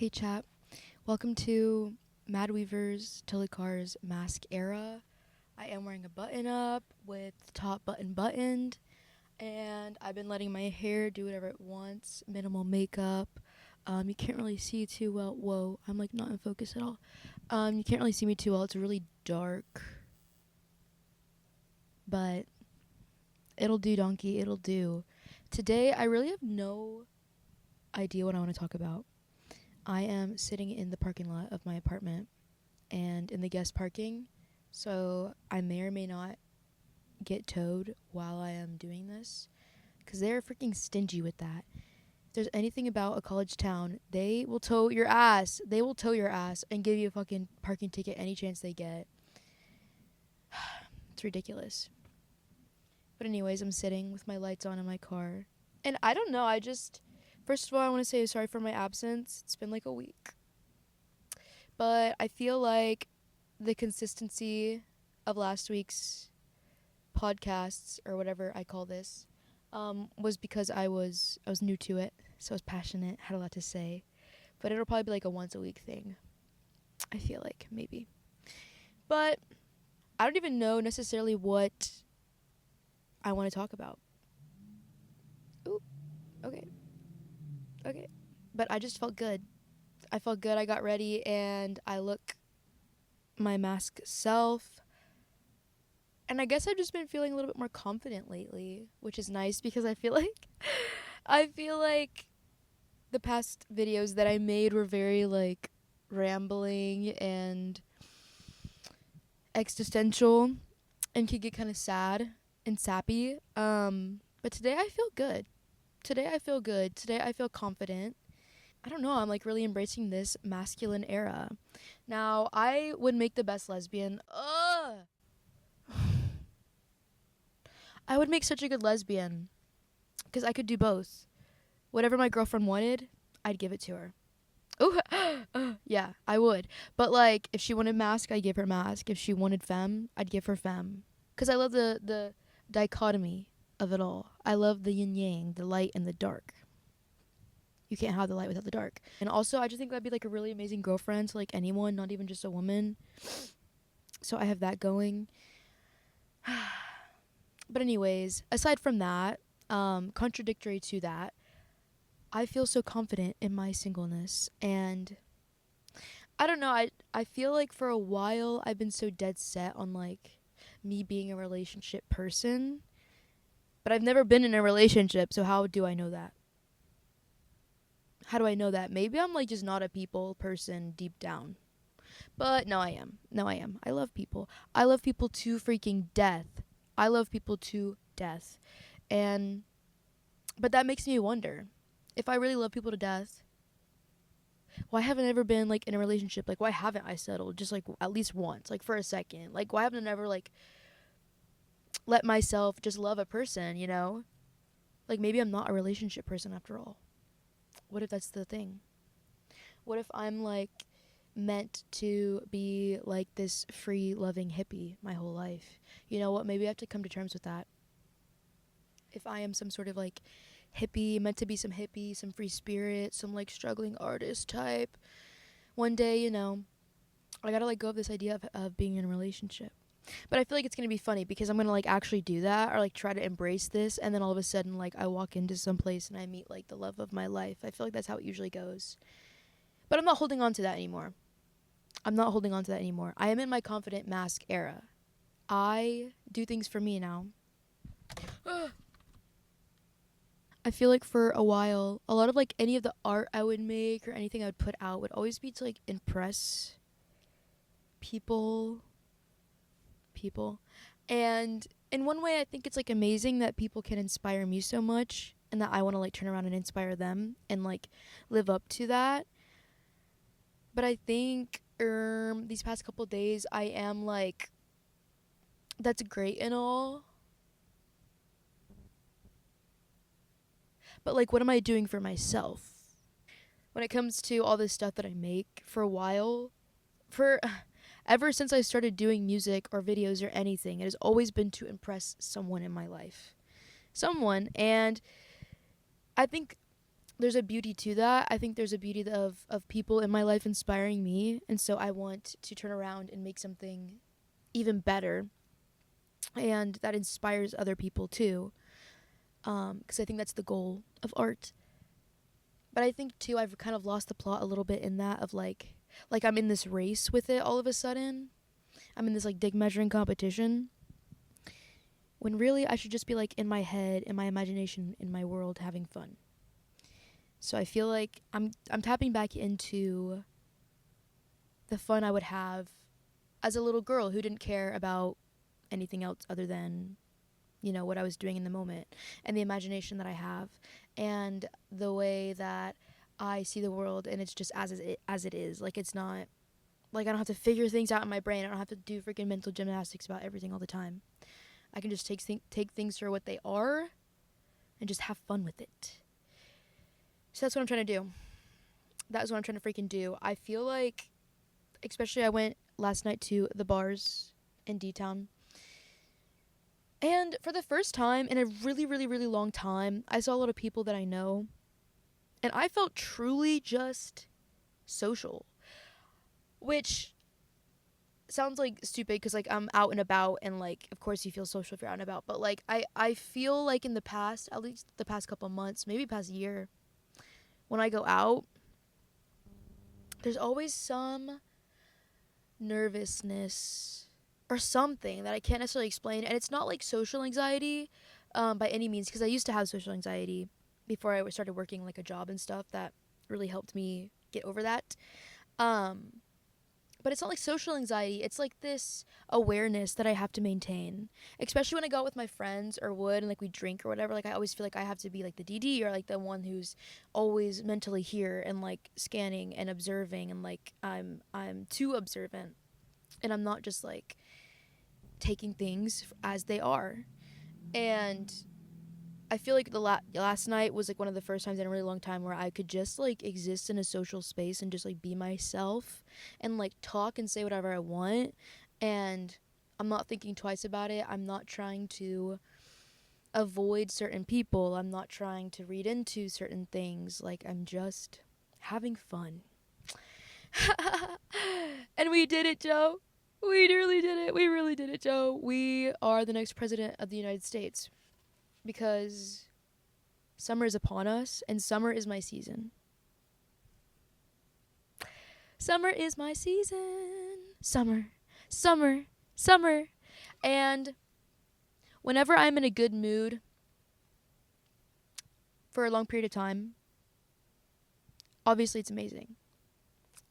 Hey chat, welcome to Mad Weaver's Tilly Carr's Mascera. I am wearing a button up with the top button buttoned, and I've been letting my hair do whatever it wants, minimal makeup. You can't really see too well. Whoa, I'm like not in focus at all. You can't really see me too well. It's really dark, but it'll do, donkey. It'll do. Today, I really have no idea what I want to talk about. I am sitting in the parking lot of my apartment and in the guest parking, so I may or may not get towed while I am doing this because they're freaking stingy with that. If there's anything about a college town, they will tow your ass. They will tow your ass and give you a fucking parking ticket any chance they get. It's ridiculous. But anyways, I'm sitting with my lights on in my car. And I don't know, first of all, I want to say sorry for my absence. It's been like a week. But I feel like the consistency of last week's podcasts, or whatever I call this, was because I was new to it. So I was passionate, had a lot to say. But it'll probably be like a once a week thing. I feel like, maybe. But I don't even know necessarily what I want to talk about. Ooh, okay. But I just felt good. I felt good. I got ready and I look my mask self. And I guess I've just been feeling a little bit more confident lately, which is nice because I feel like the past videos that I made were very like rambling and existential and could get kind of sad and sappy. But today I feel good. Today I feel confident. I don't know, I'm like really embracing this masculine era. Now, I would make the best lesbian. I would make such a good lesbian because I could do both. Whatever my girlfriend wanted, I'd give it to her. Ooh, yeah, I would. But like, if she wanted mask, I'd give her mask. If she wanted femme, I'd give her femme. Because I love the dichotomy of it all. I love the yin yang, the light and the dark. You can't have the light without the dark. And also, I just think that'd be like a really amazing girlfriend to like anyone, not even just a woman. So I have that going. But anyways, aside from that, contradictory to that, I feel so confident in my singleness. And I don't know, I feel like for a while I've been so dead set on like me being a relationship person. But I've never been in a relationship, so how do I know that? How do I know that? Maybe I'm like just not a people person deep down. But no, I am. I love people. I love people to freaking death. And but that makes me wonder, if I really love people to death, why haven't I ever been like in a relationship? Like, why haven't I settled just like at least once, like for a second? Like, why haven't I ever like let myself just love a person, you know? Like, maybe I'm not a relationship person after all. What if that's the thing? What if I'm like meant to be like this free loving hippie my whole life? You know what? Maybe I have to come to terms with that. If I am some sort of like hippie, meant to be some hippie, some free spirit, some like struggling artist type, one day, you know, I gotta like go of this idea of being in a relationship. But I feel like it's gonna be funny because I'm gonna like actually do that or like try to embrace this, and then all of a sudden like I walk into some place and I meet like the love of my life. I feel like that's how it usually goes. But I'm not holding on to that anymore. I am in my confident mask era. I do things for me now. I feel like for a while, a lot of like any of the art I would make or anything I would put out would always be to like impress people. And in one way, I think it's like amazing that people can inspire me so much and that I want to like turn around and inspire them and like live up to that. But I think these past couple days I am like, that's great and all, but like, what am I doing for myself? When it comes to all this stuff that I make, for a while, for ever since I started doing music or videos or anything, it has always been to impress someone in my life. And I think there's a beauty to that. I think there's a beauty of people in my life inspiring me, and so I want to turn around and make something even better, and that inspires other people too. Because I think that's the goal of art. But I think too I've kind of lost the plot a little bit in that of like I'm in this race with it all of a sudden. I'm in this like dig measuring competition. When really I should just be like in my head, in my imagination, in my world having fun. So I feel like I'm tapping back into the fun I would have as a little girl who didn't care about anything else other than, you know, what I was doing in the moment, and the imagination that I have, and the way that I see the world, and it's just as it is. Like, it's not like I don't have to figure things out in my brain. I don't have to do freaking mental gymnastics about everything all the time. I can just take things for what they are and just have fun with it. So that's what I'm trying to do. That is what I'm trying to freaking do. I feel like, especially I went last night to the bars in D-Town. And for the first time in a really, really, really long time, I saw a lot of people that I know. And I felt truly just social. Which sounds like stupid because like I'm out and about, and like of course you feel social if you're out and about. But like I feel like in the past, at least the past couple months, maybe past year, when I go out, there's always some nervousness or something that I can't necessarily explain. And it's not like social anxiety by any means, because I used to have social anxiety before I started working like a job and stuff that really helped me get over that. But it's not like social anxiety. It's like this awareness that I have to maintain, especially when I go out with my friends or would, and like we drink or whatever. Like I always feel like I have to be like the DD, or like the one who's always mentally here and like scanning and observing, and like I'm too observant, and I'm not just like taking things as they are. And I feel like the last night was like one of the first times in a really long time where I could just like exist in a social space and just like be myself and like talk and say whatever I want, and I'm not thinking twice about it. I'm not trying to avoid certain people. I'm not trying to read into certain things. Like, I'm just having fun. And we did it, Joe. We really did it. We really did it, Joe. We are the next president of the United States. Because summer is upon us, and summer is my season. Summer is my season. Summer, summer, summer. And whenever I'm in a good mood for a long period of time, obviously it's amazing.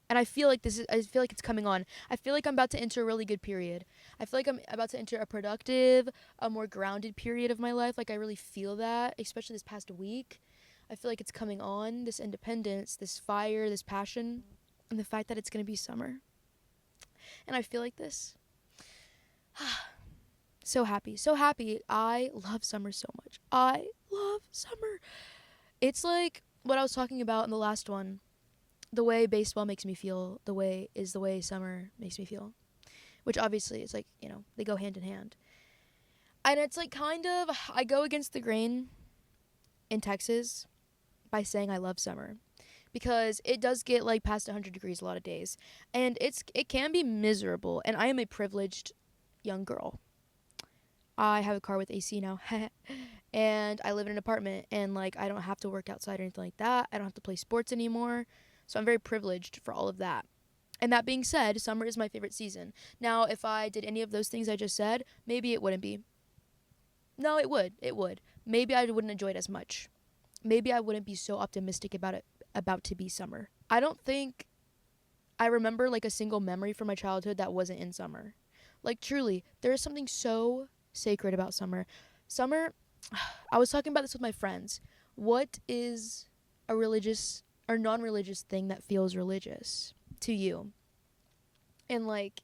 And I feel like it's coming on. I feel like I'm about to enter a really good period. I feel like I'm about to enter a productive, a more grounded period of my life. Like, I really feel that, especially this past week. I feel like it's coming on, this independence, this fire, this passion, and the fact that it's going to be summer. And I feel like this. So happy, so happy. I love summer so much. I love summer. It's like what I was talking about in the last one. The way baseball makes me feel, the way summer makes me feel. Which obviously is like, you know, they go hand in hand. And it's like kind of, I go against the grain in Texas by saying I love summer. Because it does get like past 100 degrees a lot of days. And it can be miserable. And I am a privileged young girl. I have a car with AC now. And I live in an apartment. And like, I don't have to work outside or anything like that. I don't have to play sports anymore. So I'm very privileged for all of that. And that being said, summer is my favorite season. Now, if I did any of those things I just said, maybe it wouldn't be. No, it would. It would. Maybe I wouldn't enjoy it as much. Maybe I wouldn't be so optimistic about to be summer. I don't think I remember like a single memory from my childhood that wasn't in summer. Like, truly, there is something so sacred about summer. Summer, I was talking about this with my friends. What is a religious or non-religious thing that feels religious to you? And like,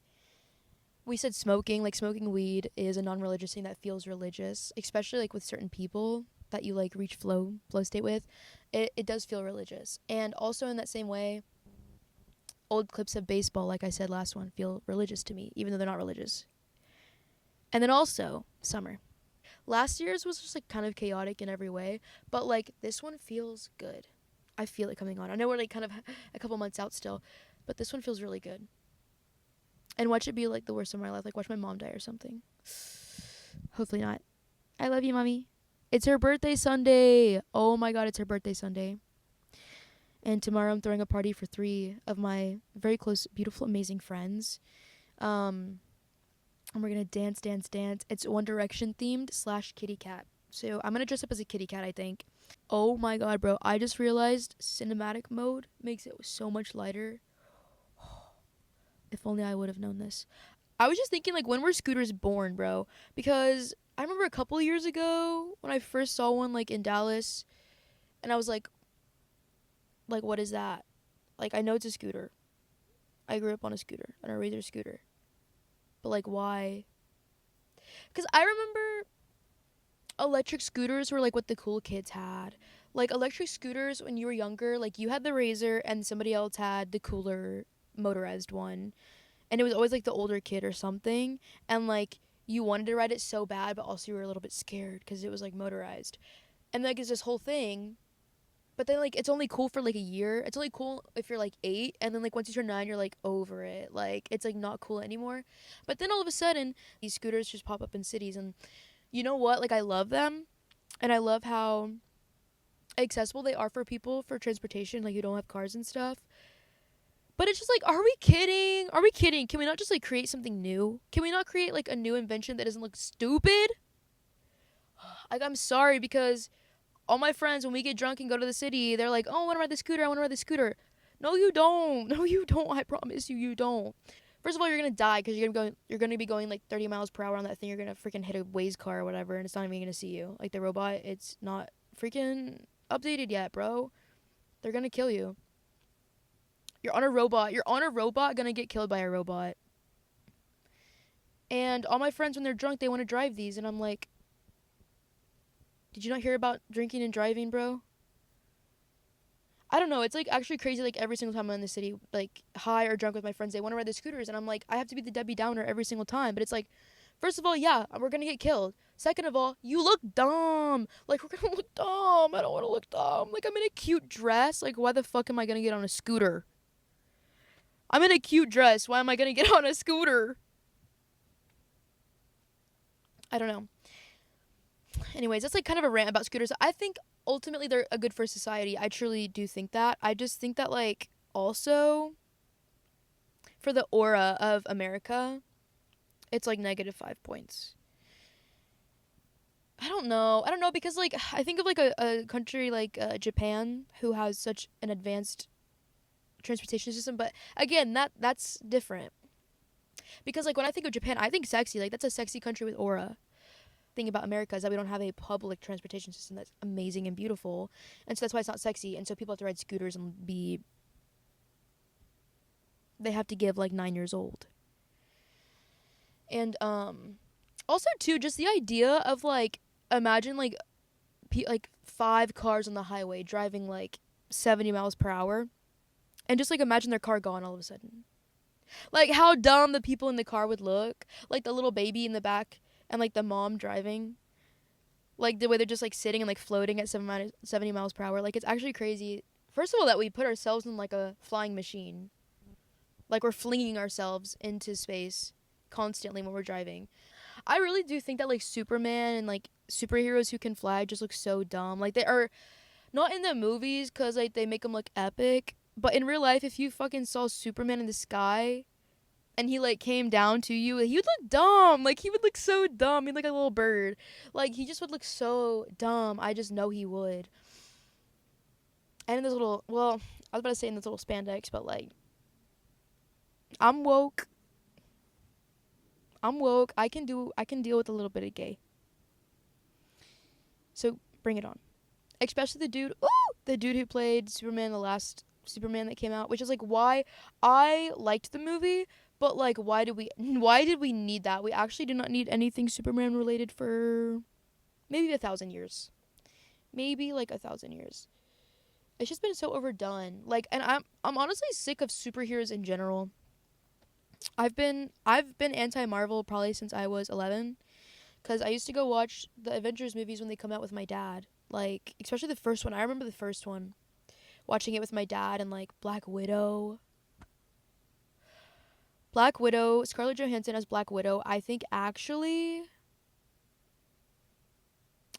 we said smoking, like smoking weed is a non-religious thing that feels religious, especially like with certain people that you like reach flow state with. It does feel religious. And also in that same way, old clips of baseball, like I said last one, feel religious to me, even though they're not religious. And then also summer. Last year's was just like kind of chaotic in every way, but like this one feels good. I feel it coming on. I know we're like kind of a couple months out still, but this one feels really good. And watch it be like the worst of my life. Like watch my mom die or something. Hopefully not. I love you, mommy. It's her birthday Sunday. Oh my god, it's her birthday Sunday. And tomorrow I'm throwing a party for 3 of my very close, beautiful, amazing friends. And we're gonna dance, dance, dance. It's One Direction themed / kitty cat. So I'm gonna dress up as a kitty cat, I think. Oh my god, bro. I just realized cinematic mode makes it so much lighter. If only I would have known this. I was just thinking, like, when were scooters born, bro? Because I remember a couple years ago when I first saw one, like, in Dallas, and I was like, what is that? Like, I know it's a scooter. I grew up on a scooter, on a Razor scooter. But, like, why? Because I remember electric scooters were, like, what the cool kids had. Like, electric scooters, when you were younger, like, you had the Razor and somebody else had the cooler motorized one. And it was always, like, the older kid or something. And, like, you wanted to ride it so bad, but also you were a little bit scared because it was, like, motorized. And, like, it's this whole thing. But then, like, it's only cool for, like, a year. It's only cool if you're, like, 8. And then, like, once you turn 9, you're, like, over it. Like, it's, like, not cool anymore. But then all of a sudden, these scooters just pop up in cities. And you know what? Like, I love them. And I love how accessible they are for people for transportation, like, who don't have cars and stuff. But it's just like, are we kidding? Are we kidding? Can we not just, like, create something new? Can we not create, like, a new invention that doesn't look stupid? Like, I'm sorry, because all my friends, when we get drunk and go to the city, they're like, oh, I want to ride the scooter. I want to ride the scooter. No, you don't. No, you don't. I promise you, you don't. First of all, you're going to die because you're gonna be going, like, 30 miles per hour on that thing. You're going to freaking hit a Waze car or whatever, and it's not even going to see you. Like, the robot, it's not freaking updated yet, bro. They're going to kill you. You're on a robot. You're on a robot gonna get killed by a robot. And all my friends, when they're drunk, they want to drive these. And I'm like, did you not hear about drinking and driving, bro? I don't know. It's, like, actually crazy. Like, every single time I'm in the city, like, high or drunk with my friends, they want to ride the scooters. And I'm like, I have to be the Debbie Downer every single time. But it's like, first of all, yeah, we're going to get killed. Second of all, you look dumb. Like, we're going to look dumb. I don't want to look dumb. Like, I'm in a cute dress. Like, why the fuck am I going to get on a scooter? I'm in a cute dress. Why am I going to get on a scooter? I don't know. Anyways, that's, like, kind of a rant about scooters. I think ultimately they're a good for society. I truly do think that. I just think that, like, also for the aura of America, it's, like, -5 points. I don't know. I don't know because, like, I think of, like, a country like Japan who has such an advanced transportation system, but again, that's different. Because, like, when I think of Japan, I think sexy. Like, that's a sexy country with aura. Thing about America is that we don't have a public transportation system that's amazing and beautiful, and so that's why it's not sexy. And so people have to ride scooters and they have to give, like, 9 years old. And also too, just the idea of, like, imagine, like, like 5 cars on the highway driving, like, 70 miles per hour, and just, like, imagine their car gone all of a sudden. Like, how dumb the people in the car would look, like the little baby in the back and, like, the mom driving. Like, the way they're just, like, sitting and, like, floating at 70 miles per hour. Like, it's actually crazy. First of all, that we put ourselves in, like, a flying machine. Like, we're flinging ourselves into space constantly when we're driving. I really do think that, like, Superman and, like, superheroes who can fly just look so dumb. Like, they are not in the movies because, like, they make them look epic. But in real life, if you fucking saw Superman in the sky and he, like, came down to you, he would look dumb. Like, he would look so dumb. He'd look like a little bird. Like, he just would look so dumb. I just know he would. And in this little, well, I was about to say in this little spandex, but, like, I'm woke. I'm woke. I can deal with a little bit of gay. So, bring it on. Especially the dude who played Superman, the last Superman that came out, which is, like, why I liked the movie. But, like, why did we need that? We actually do not need anything Superman related for maybe 1,000 years. Maybe, like, 1,000 years. It's just been so overdone. Like, and I'm honestly sick of superheroes in general. I've been anti-Marvel probably since I was 11, cuz I used to go watch the Avengers movies when they come out with my dad. Like, especially the first one. I remember the first one watching it with my dad, and like Black Widow, Scarlett Johansson as Black Widow, I think actually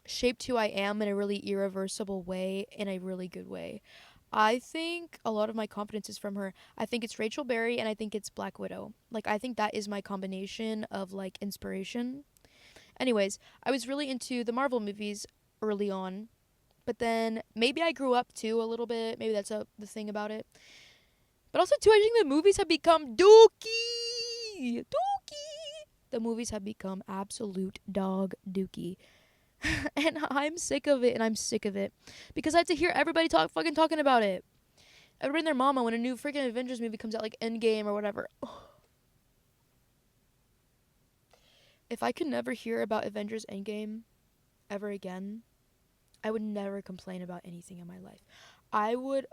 shaped who I am in a really irreversible way, in a really good way. I think a lot of my confidence is from her. I think it's Rachel Berry and I think it's Black Widow. Like, I think that is my combination of like inspiration. Anyways, I was really into the Marvel movies early on, but then maybe I grew up too a little bit. Maybe that's the thing about it. But also too, I think the movies have become dookie. The movies have become absolute dog dookie. And I'm sick of it, and I'm sick of it. Because I have to hear everybody talking about it. Everybody and their mama when a new freaking Avengers movie comes out, like Endgame or whatever. If I could never hear about Avengers Endgame ever again, I would never complain about anything in my life. I would,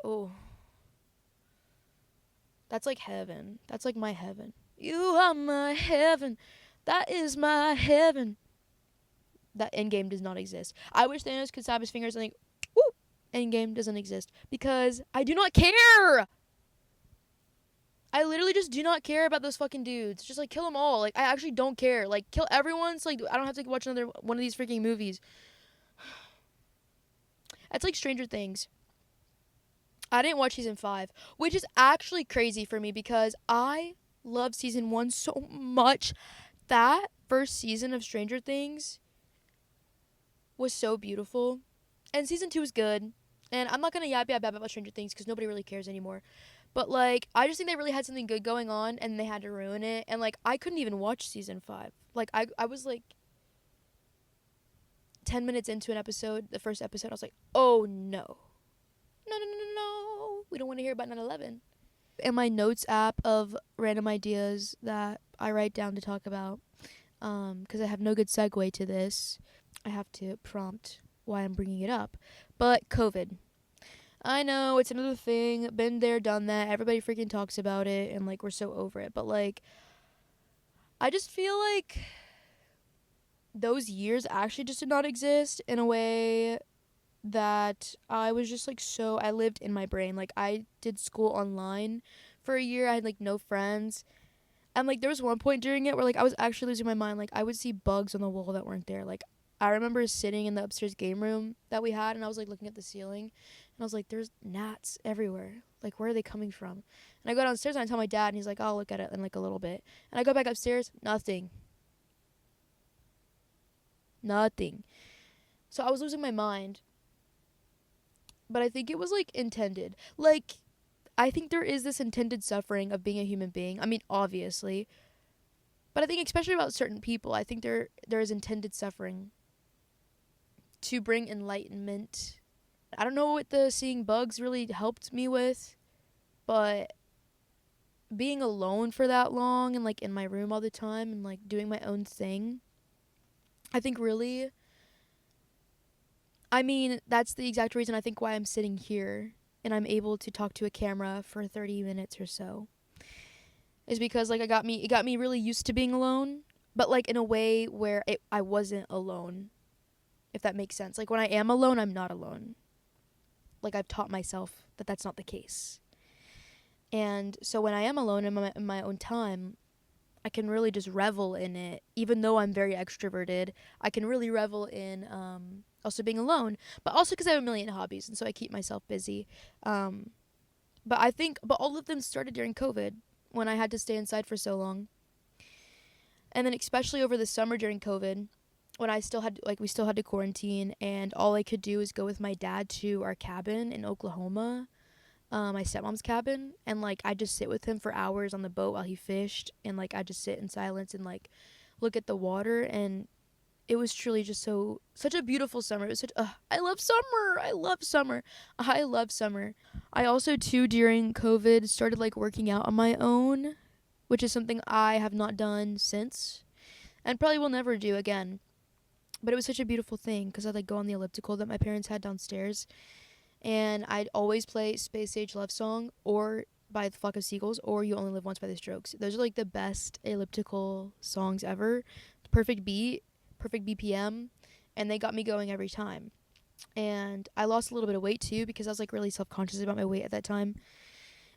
that's like heaven. That's like my heaven. You are my heaven. That is my heaven. That Endgame does not exist. I wish Thanos could snap his fingers and like, woo, Endgame doesn't exist. Because I do not care! I literally just do not care about those fucking dudes. Just like kill them all. Like I actually don't care. Like kill everyone so like I don't have to watch another one of these freaking movies. It's like Stranger Things. I didn't watch season 5, which is actually crazy for me because I love season 1 so much. That first season of Stranger Things was so beautiful. And season 2 is good. And I'm not going to yap about Stranger Things because nobody really cares anymore. But, like, I just think they really had something good going on and they had to ruin it. And, like, I couldn't even watch season 5. Like, I was, like, 10 minutes into an episode, the first episode, I was like, oh, no. No. We don't want to hear about 9/11. In my notes app of random ideas that I write down to talk about, because I have no good segue to this, I have to prompt why I'm bringing it up. But COVID. I know, it's another thing. Been there, done that. Everybody freaking talks about it, and, like, we're so over it. But, like, I just feel like those years actually just did not exist in a way that I was just, like, so... I lived in my brain. Like, I did school online for a year. I had, like, no friends. And, like, there was one point during it where, like, I was actually losing my mind. Like, I would see bugs on the wall that weren't there. Like, I remember sitting in the upstairs game room that we had, and I was, like, looking at the ceiling. And I was like, there's gnats everywhere. Like, where are they coming from? And I go downstairs, and I tell my dad, and he's like, I'll look at it in, like, a little bit. And I go back upstairs, nothing. So I was losing my mind. But I think it was, like, intended. Like, I think there is this intended suffering of being a human being. I mean, obviously. But I think especially about certain people, I think there is intended suffering to bring enlightenment. I don't know what the seeing bugs really helped me with, but being alone for that long and, like, in my room all the time and, like, doing my own thing, I think really... I mean, that's the exact reason I think why I'm sitting here and I'm able to talk to a camera for 30 minutes or so. Is because, like, it got me really used to being alone, but, like, in a way where I wasn't alone, if that makes sense. Like, when I am alone, I'm not alone. Like, I've taught myself that that's not the case. And so when I am alone in my own time, I can really just revel in it. Even though I'm very extroverted, I can really revel in also being alone. But also because I have a million hobbies, and so I keep myself busy. But all of them started during COVID, when I had to stay inside for so long. And then especially over the summer during COVID, when we still had to quarantine, and all I could do is go with my dad to our cabin in Oklahoma, my stepmom's cabin, and, like, I'd just sit with him for hours on the boat while he fished, and, like, I'd just sit in silence and, like, look at the water, and it was truly just such a beautiful summer. It was I love summer. I also, too, during COVID, started, like, working out on my own, which is something I have not done since, and probably will never do again. But it was such a beautiful thing, because I'd, like, go on the elliptical that my parents had downstairs, and I'd always play Space Age Love Song, or by the Flock of Seagulls, or You Only Live Once by the Strokes. Those are, like, the best elliptical songs ever. Perfect beat, perfect BPM, and they got me going every time. And I lost a little bit of weight too because I was like really self-conscious about my weight at that time.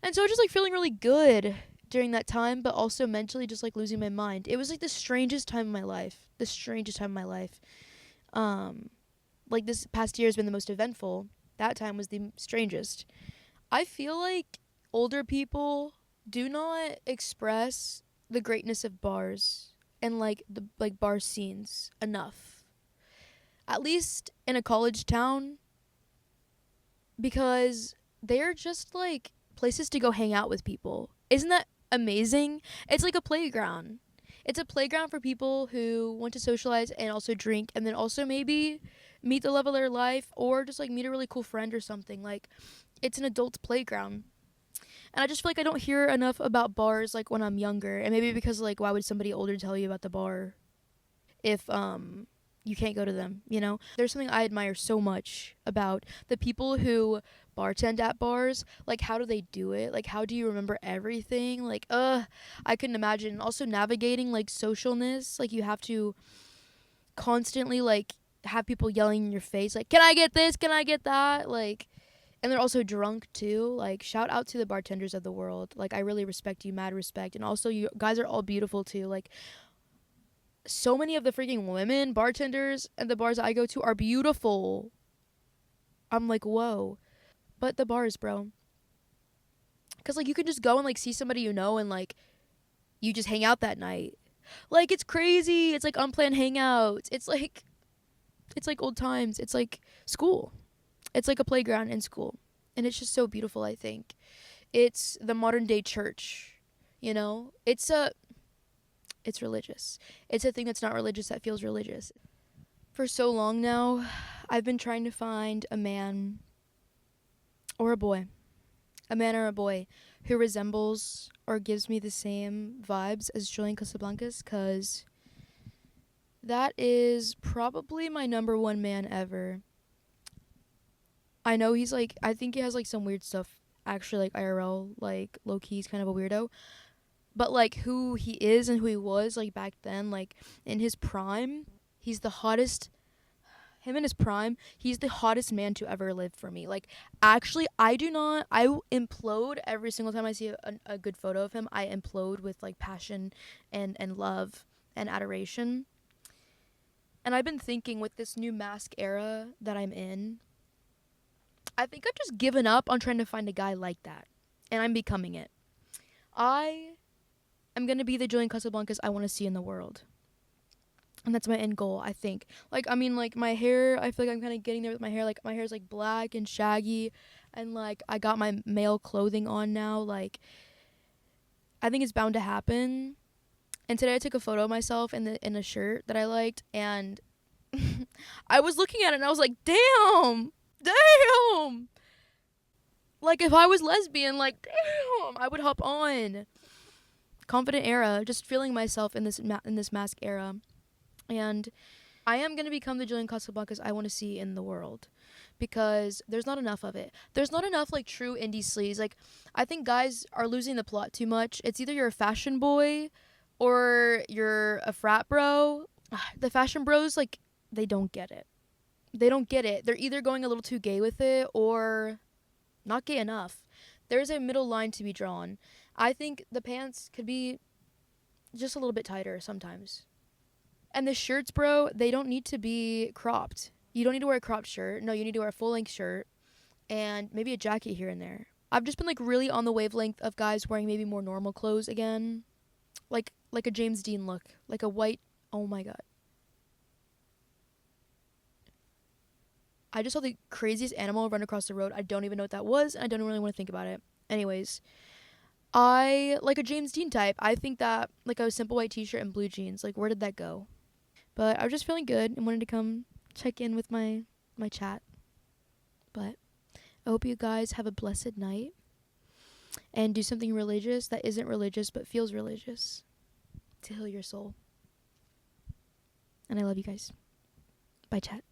And so I was just like feeling really good during that time, but also mentally just like losing my mind. It was like the strangest time of my life. The strangest time of my life. Um like this past year has been the most eventful. That time was the strangest. I feel like older people do not express the greatness of bars and like the like bar scenes enough. At least in a college town, because they're just like places to go hang out with people. Isn't that amazing? It's like a playground. It's a playground for people who want to socialize and also drink and then also maybe meet the love of their life or just like meet a really cool friend or something. Like it's an adult playground. And I just feel like I don't hear enough about bars like when I'm younger. And maybe because like why would somebody older tell you about the bar if you can't go to them, you know? There's something I admire so much about the people who bartend at bars. Like how do they do it? Like how do you remember everything? Like I couldn't imagine. Also navigating like socialness, like you have to constantly like have people yelling in your face like, "Can I get this? Can I get that?" Like and they're also drunk too. Like shout out to the bartenders of the world. Like I really respect you, mad respect. And also you guys are all beautiful too. Like so many of the freaking women bartenders at the bars I go to are beautiful. I'm like, whoa. But the bars, bro. Cause like you can just go and like see somebody you know and like you just hang out that night. Like it's crazy. It's like unplanned hangouts. It's like old times. It's like school. It's like a playground in school. And it's just so beautiful, I think. It's the modern day church. You know? It's religious. It's a thing that's not religious that feels religious. For so long now, I've been trying to find a man or a boy, a man or a boy who resembles or gives me the same vibes as Julian Casablancas, because that is probably my number one man ever. I know he's like, I think he has like some weird stuff actually, like IRL, like low key, he's kind of a weirdo. But like who he is and who he was like back then, like in his prime, he's the hottest him in his prime, he's the hottest man to ever live for me. Like, actually, I implode every single time I see a good photo of him. I implode with like passion and love and adoration. And I've been thinking with this new mask era that I'm in, I think I've just given up on trying to find a guy like that. And I'm becoming it. I am going to be the Julian Casablancas I want to see in the world. And that's my end goal, I think. Like, I mean, like, my hair, I feel like I'm kind of getting there with my hair. Like, my hair's, like, black and shaggy. And, like, I got my male clothing on now. Like, I think it's bound to happen. And today I took a photo of myself in a shirt that I liked. And I was looking at it and I was like, damn! Damn! Like, if I was lesbian, like, damn! I would hop on. Confident era. Just feeling myself in this mask era. And I am going to become the Jillian Casablancas I want to see in the world, because there's not enough of it. There's not enough like true indie sleaze. Like I think guys are losing the plot too much. It's either you're a fashion boy or you're a frat bro. The fashion bros, like, they don't get it. They don't get it. They're either going a little too gay with it or not gay enough. There's a middle line to be drawn. I think the pants could be just a little bit tighter sometimes. And the shirts, bro, they don't need to be cropped. You don't need to wear a cropped shirt. No, you need to wear a full-length shirt and maybe a jacket here and there. I've just been like really on the wavelength of guys wearing maybe more normal clothes again. Like a James Dean look. Like a white, oh my god. I just saw the craziest animal run across the road. I don't even know what that was, and I don't really want to think about it. Anyways, I like a James Dean type. I think that like a simple white t-shirt and blue jeans. Like where did that go? But I was just feeling good and wanted to come check in with my chat. But I hope you guys have a blessed night and do something religious that isn't religious but feels religious to heal your soul. And I love you guys. Bye, chat.